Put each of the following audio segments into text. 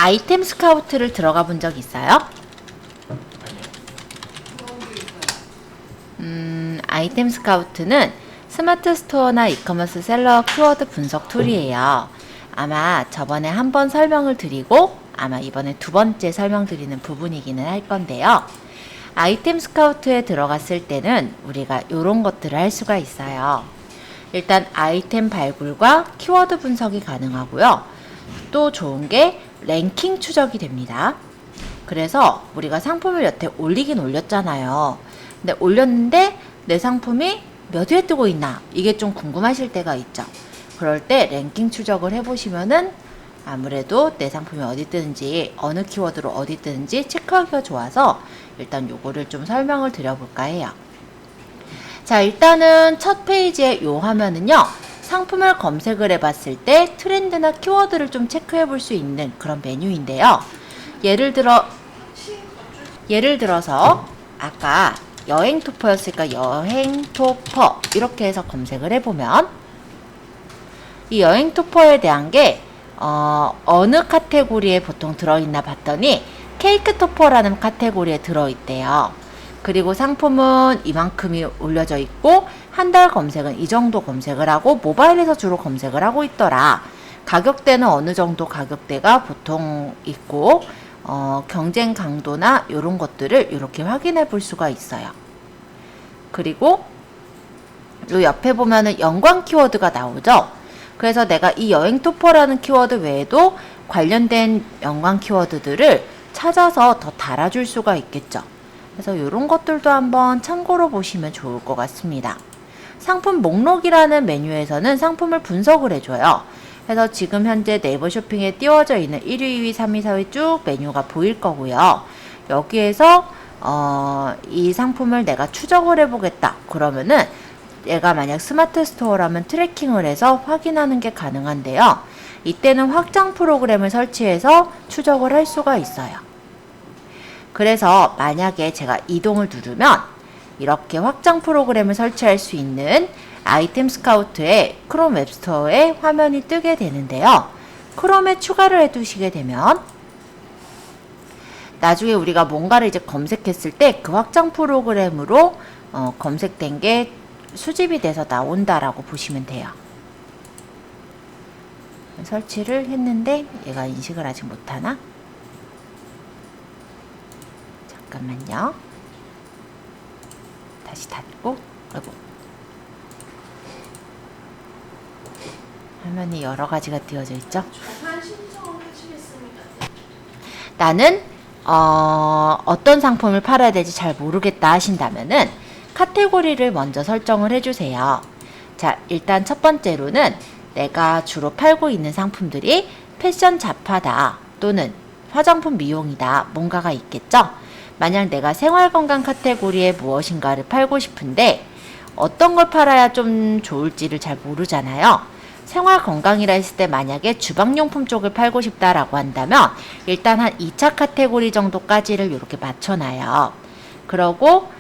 아이템 스카우트를 들어가 본 적 있어요? 아이템 스카우트는 스마트 스토어나 이커머스 셀러 키워드 분석 툴이에요. 아마 저번에 한 번 설명을 드리고 아마 이번에 두 번째 설명드리는 부분이기는 할 건데요. 아이템 스카우트에 들어갔을 때는 우리가 이런 것들을 할 수가 있어요. 일단 아이템 발굴과 키워드 분석이 가능하고요. 또 좋은 게 랭킹 추적이 됩니다. 그래서 우리가 상품을 여태 올리긴 올렸잖아요. 근데 올렸는데 내 상품이 몇 위에 뜨고 있나 이게 좀 궁금하실 때가 있죠. 그럴 때 랭킹 추적을 해보시면은 아무래도 내 상품이 어디 뜨는지 어느 키워드로 어디 뜨는지 체크하기가 좋아서 일단 요거를 좀 설명을 드려볼까 해요. 자, 일단은 첫 페이지의 요 화면은요, 상품을 검색을 해봤을 때 트렌드나 키워드를 좀 체크해 볼 수 있는 그런 메뉴인데요. 예를 들어서 아까 여행 토퍼였으니까 여행 토퍼 이렇게 해서 검색을 해보면 이 여행 토퍼에 대한 게 어느 카테고리에 보통 들어있나 봤더니 케이크 토퍼라는 카테고리에 들어있대요. 그리고 상품은 이만큼이 올려져 있고 한 달 검색은 이 정도 검색을 하고 모바일에서 주로 검색을 하고 있더라. 가격대는 어느 정도 가격대가 보통 있고 경쟁 강도나 이런 것들을 이렇게 확인해 볼 수가 있어요. 그리고 요 옆에 보면은 연관 키워드가 나오죠. 그래서 내가 이 여행 토퍼라는 키워드 외에도 관련된 연관 키워드들을 찾아서 더 달아줄 수가 있겠죠. 그래서 이런 것들도 한번 참고로 보시면 좋을 것 같습니다. 상품 목록이라는 메뉴에서는 상품을 분석을 해줘요. 그래서 지금 현재 네이버 쇼핑에 띄워져 있는 1위, 2위, 3위, 4위 쭉 메뉴가 보일 거고요. 여기에서 이 상품을 내가 추적을 해보겠다. 그러면은 얘가 만약 스마트 스토어라면 트래킹을 해서 확인하는 게 가능한데요. 이때는 확장 프로그램을 설치해서 추적을 할 수가 있어요. 그래서 만약에 제가 이동을 누르면 이렇게 확장 프로그램을 설치할 수 있는 아이템 스카우트의 크롬 웹스토어에 화면이 뜨게 되는데요. 크롬에 추가를 해두시게 되면 나중에 우리가 뭔가를 이제 검색했을 때 그 확장 프로그램으로 검색된 게 수집이 돼서 나온다라고 보시면 돼요. 설치를 했는데 얘가 인식을 아직 못하나? 잠깐만요. 다시 닫고, 아이고. 화면이 여러 가지가 띄워져 있죠? 나는 어떤 상품을 팔아야 될지 잘 모르겠다 하신다면은 카테고리를 먼저 설정을 해주세요. 자, 일단 첫 번째로는 내가 주로 팔고 있는 상품들이 패션 잡화다 또는 화장품 미용이다 뭔가가 있겠죠? 만약 내가 생활건강 카테고리에 무엇인가를 팔고 싶은데 어떤 걸 팔아야 좀 좋을지를 잘 모르잖아요. 생활건강이라 했을 때 만약에 주방용품 쪽을 팔고 싶다라고 한다면 일단 한 2차 카테고리 정도까지를 이렇게 맞춰놔요. 그러고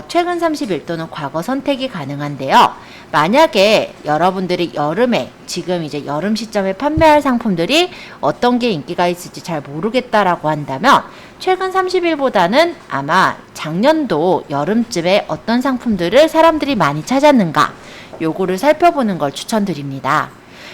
최근 30일 또는 과거 선택이 가능한데요. 만약에 여러분들이 여름에 지금 이제 여름 시점에 판매할 상품들이 어떤 게 인기가 있을지 잘 모르겠다라고 한다면 최근 30일보다는 아마 작년도 여름쯤에 어떤 상품들을 사람들이 많이 찾았는가 요거를 살펴보는 걸 추천드립니다.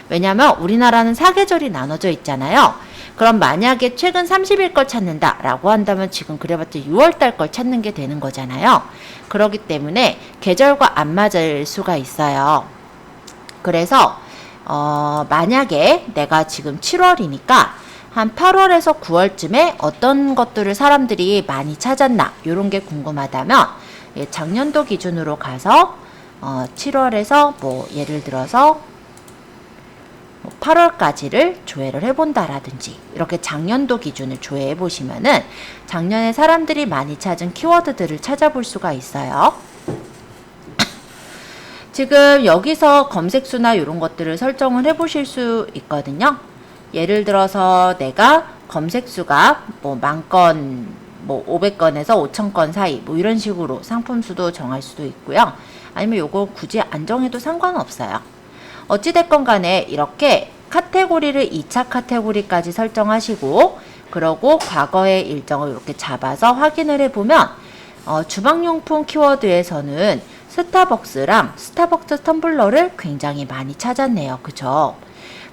왜냐면 우리나라는 사계절이 나눠져 있잖아요. 그럼 만약에 최근 30일 걸 찾는다 라고 한다면 지금 그래봤자 6월달 걸 찾는 게 되는 거잖아요. 그렇기 때문에 계절과 안 맞을 수가 있어요. 그래서 만약에 내가 지금 7월이니까 한 8월에서 9월쯤에 어떤 것들을 사람들이 많이 찾았나 이런 게 궁금하다면 작년도 기준으로 가서 7월에서 뭐 예를 들어서 8월까지를 조회를 해본다라든지 이렇게 작년도 기준을 조회해 보시면은 작년에 사람들이 많이 찾은 키워드들을 찾아볼 수가 있어요. 지금 여기서 검색수나 이런 것들을 설정을 해 보실 수 있거든요. 예를 들어서 내가 검색수가 뭐 10,000건, 뭐 500건에서 5,000건 사이 뭐 이런 식으로 상품수도 정할 수도 있고요. 아니면 요거 굳이 안 정해도 상관없어요. 어찌됐건 간에 이렇게 카테고리를 2차 카테고리까지 설정하시고 그러고 과거의 일정을 이렇게 잡아서 확인을 해보면 주방용품 키워드에서는 스타벅스랑 스타벅스 텀블러를 굉장히 많이 찾았네요. 그죠?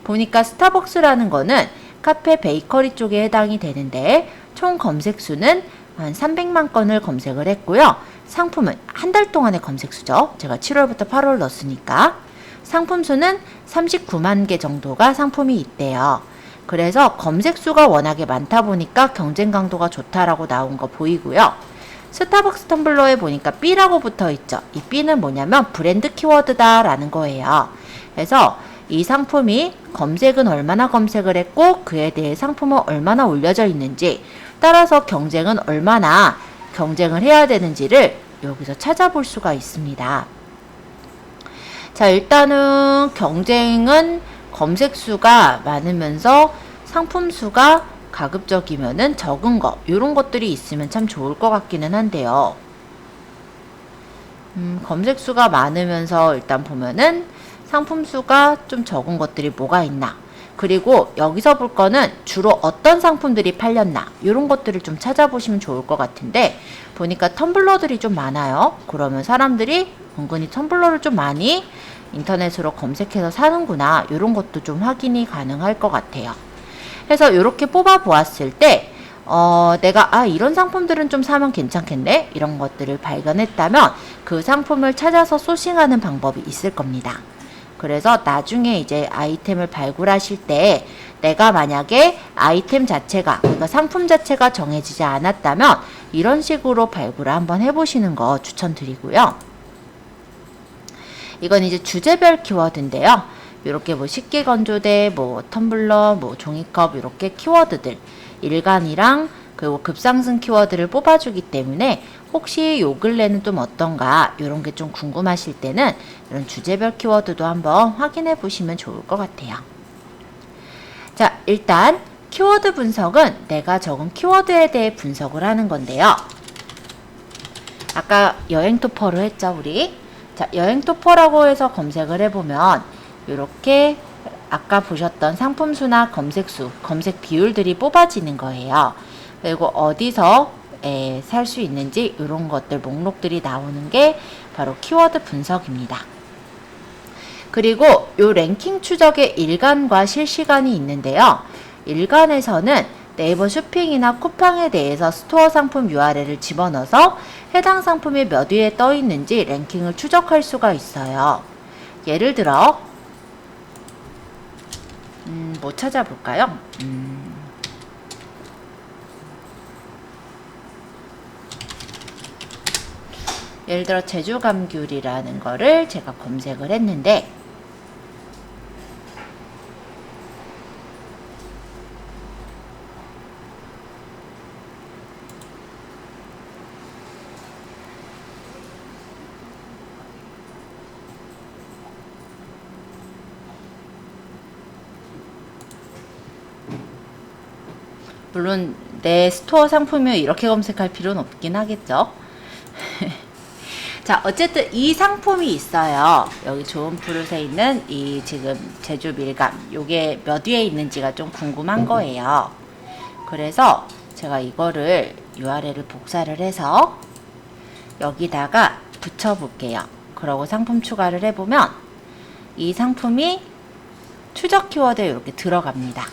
보니까 스타벅스라는 거는 카페 베이커리 쪽에 해당이 되는데 총 검색 수는 한 300만 건을 검색을 했고요. 상품은 한 달 동안의 검색 수죠. 제가 7월부터 8월 넣었으니까. 상품 수는 39만 개 정도가 상품이 있대요. 그래서 검색 수가 워낙에 많다 보니까 경쟁 강도가 좋다라고 나온 거 보이고요. 스타벅스 텀블러에 보니까 B라고 붙어 있죠. 이 B는 뭐냐면 브랜드 키워드다 라는 거예요. 그래서 이 상품이 검색은 얼마나 검색을 했고 그에 대해 상품은 얼마나 올려져 있는지 따라서 경쟁은 얼마나 경쟁을 해야 되는지를 여기서 찾아볼 수가 있습니다. 자, 일단은 경쟁은 검색 수가 많으면서 상품 수가 가급적이면은 적은 거, 이런 것들이 있으면 참 좋을 것 같기는 한데요. 검색 수가 많으면서 일단 보면은 상품 수가 좀 적은 것들이 뭐가 있나, 그리고 여기서 볼 거는 주로 어떤 상품들이 팔렸나, 이런 것들을 좀 찾아보시면 좋을 것 같은데, 보니까 텀블러들이 좀 많아요. 그러면 사람들이 은근히 텀블러를 좀 많이 인터넷으로 검색해서 사는구나, 이런 것도 좀 확인이 가능할 것 같아요. 그래서 이렇게 뽑아 보았을 때 내가 이런 상품들은 좀 사면 괜찮겠네, 이런 것들을 발견했다면 그 상품을 찾아서 소싱하는 방법이 있을 겁니다. 그래서 나중에 이제 아이템을 발굴하실 때 내가 만약에 아이템 자체가, 그러니까 상품 자체가 정해지지 않았다면 이런 식으로 발굴을 한번 해보시는 거 추천드리고요. 이건 이제 주제별 키워드인데요. 이렇게 뭐 식기건조대, 뭐 텀블러, 뭐 종이컵, 이렇게 키워드들 일간이랑 그리고 급상승 키워드를 뽑아주기 때문에 혹시 요 근래는 좀 어떤가, 이런 게 좀 궁금하실 때는 이런 주제별 키워드도 한번 확인해 보시면 좋을 것 같아요. 자, 일단 키워드 분석은 내가 적은 키워드에 대해 분석을 하는 건데요. 아까 여행토퍼로 했죠, 우리? 자, 여행토퍼라고 해서 검색을 해보면 이렇게 아까 보셨던 상품수나 검색수, 검색 비율들이 뽑아지는 거예요. 그리고 어디서 살 수 있는지 이런 것들 목록들이 나오는 게 바로 키워드 분석입니다. 그리고 이 랭킹 추적의 일간과 실시간이 있는데요. 일간에서는 네이버 쇼핑이나 쿠팡에 대해서 스토어 상품 URL을 집어넣어서 해당 상품이 몇 위에 떠 있는지 랭킹을 추적할 수가 있어요. 예를 들어 뭐 찾아볼까요? 예를 들어 제주감귤이라는 거를 제가 검색을 했는데 물론 내 스토어 상품을 이렇게 검색할 필요는 없긴 하겠죠. 자, 어쨌든 이 상품이 있어요. 여기 좋은 푸릇에 있는 이 지금 제주 밀감, 요게 몇 위에 있는지가 좀 궁금한 거예요. 그래서 제가 이거를 URL을 복사를 해서 여기다가 붙여 볼게요. 그러고 상품 추가를 해보면 이 상품이 추적 키워드에 이렇게 들어갑니다.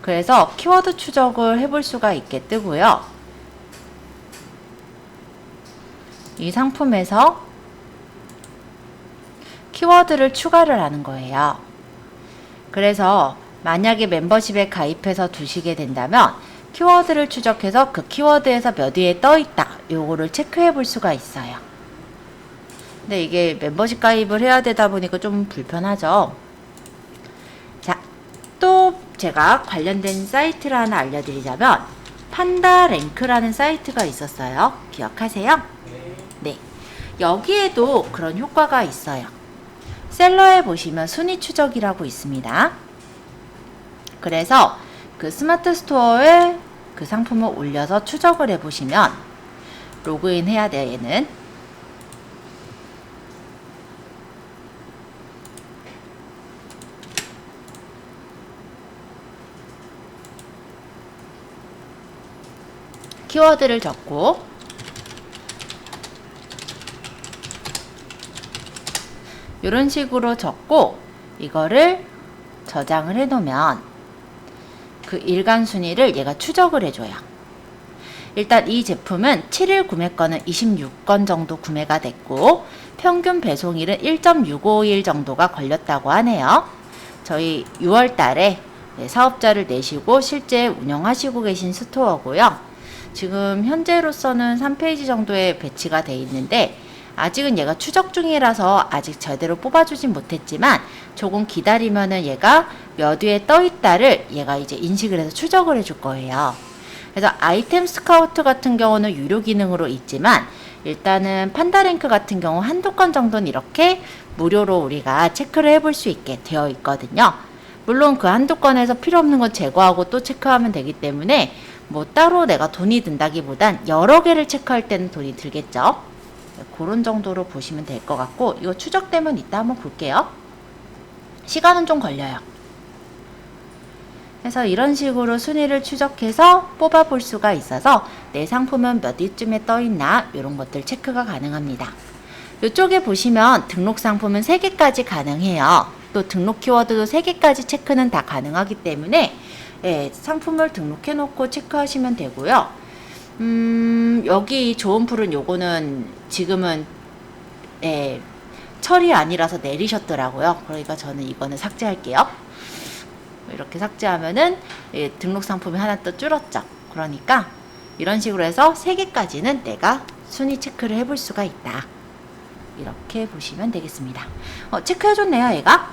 그래서 키워드 추적을 해볼 수가 있게 뜨고요. 이 상품에서 키워드를 추가를 하는 거예요. 그래서 만약에 멤버십에 가입해서 두시게 된다면 키워드를 추적해서 그 키워드에서 몇 위에 떠 있다, 요거를 체크해 볼 수가 있어요. 근데 이게 멤버십 가입을 해야 되다 보니까 좀 불편하죠. 자, 또 제가 관련된 사이트를 하나 알려드리자면 판다랭크라는 사이트가 있었어요. 기억하세요? 네. 여기에도 그런 효과가 있어요. 셀러에 보시면 순위 추적이라고 있습니다. 그래서 그 스마트 스토어에 그 상품을 올려서 추적을 해보시면 로그인 해야 돼요, 얘는. 키워드를 적고 이런 식으로 적고 이거를 저장을 해 놓으면 그 일간 순위를 얘가 추적을 해줘요. 일단 이 제품은 7일 구매건은 26건 정도 구매가 됐고 평균 배송일은 1.65일 정도가 걸렸다고 하네요. 저희 6월 달에 사업자를 내시고 실제 운영하시고 계신 스토어고요. 지금 현재로서는 3페이지 정도에 배치가 돼 있는데 아직은 얘가 추적 중이라서 아직 제대로 뽑아주진 못했지만 조금 기다리면은 얘가 몇 위에 떠 있다를 얘가 이제 인식을 해서 추적을 해줄 거예요. 그래서 아이템 스카우트 같은 경우는 유료 기능으로 있지만 일단은 판다랭크 같은 경우 한두 건 정도는 이렇게 무료로 우리가 체크를 해볼 수 있게 되어 있거든요. 물론 그 한두 건에서 필요 없는 건 제거하고 또 체크하면 되기 때문에 뭐 따로 내가 돈이 든다기보단 여러 개를 체크할 때는 돈이 들겠죠. 그런 정도로 보시면 될 것 같고 이거 추적되면 이따 한번 볼게요. 시간은 좀 걸려요. 그래서 이런 식으로 순위를 추적해서 뽑아볼 수가 있어서 내 상품은 몇 위쯤에 떠있나 이런 것들 체크가 가능합니다. 이쪽에 보시면 등록 상품은 3개까지 가능해요. 또 등록 키워드도 3개까지 체크는 다 가능하기 때문에 상품을 등록해 놓고 체크하시면 되고요. 여기 좋은 풀은 요거는 지금은 철이 아니라서 내리셨더라고요. 그러니까 저는 이거는 삭제할게요. 이렇게 삭제하면은 등록 상품이 하나 또 줄었죠. 그러니까 이런 식으로 해서 3개까지는 내가 순위 체크를 해볼 수가 있다. 이렇게 보시면 되겠습니다. 체크해줬네요, 얘가.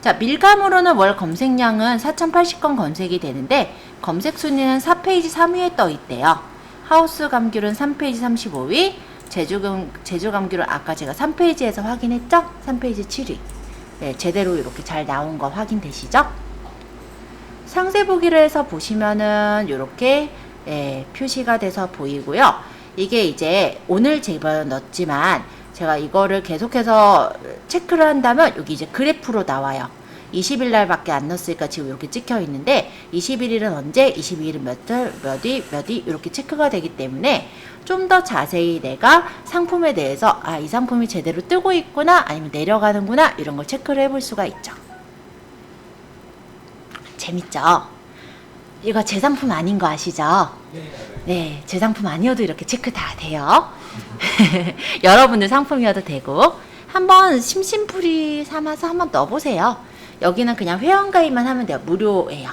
자, 밀감으로는 월 검색량은 4080건 검색이 되는데 검색 순위는 4페이지 3위에 떠 있대요. 하우스 감귤은 3페이지 35위, 제주 감귤은 아까 제가 3페이지에서 확인했죠? 3페이지 7위. 네, 제대로 이렇게 잘 나온 거 확인되시죠? 상세 보기를 해서 보시면은 이렇게 표시가 돼서 보이고요. 이게 이제 오늘 집어넣었지만 제가 이거를 계속해서 체크를 한다면 여기 이제 그래프로 나와요. 20일 날밖에 안 넣었으니까 지금 이렇게 찍혀 있는데 21일은 언제, 22일은 몇 위 이렇게 체크가 되기 때문에 좀 더 자세히 내가 상품에 대해서 이 상품이 제대로 뜨고 있구나 아니면 내려가는구나 이런 걸 체크를 해볼 수가 있죠. 재밌죠? 이거 제 상품 아닌 거 아시죠? 네, 제 상품 아니어도 이렇게 체크 다 돼요. 여러분들 상품이어도 되고 한번 심심풀이 삼아서 한번 넣어보세요. 여기는 그냥 회원가입만 하면 돼요. 무료예요.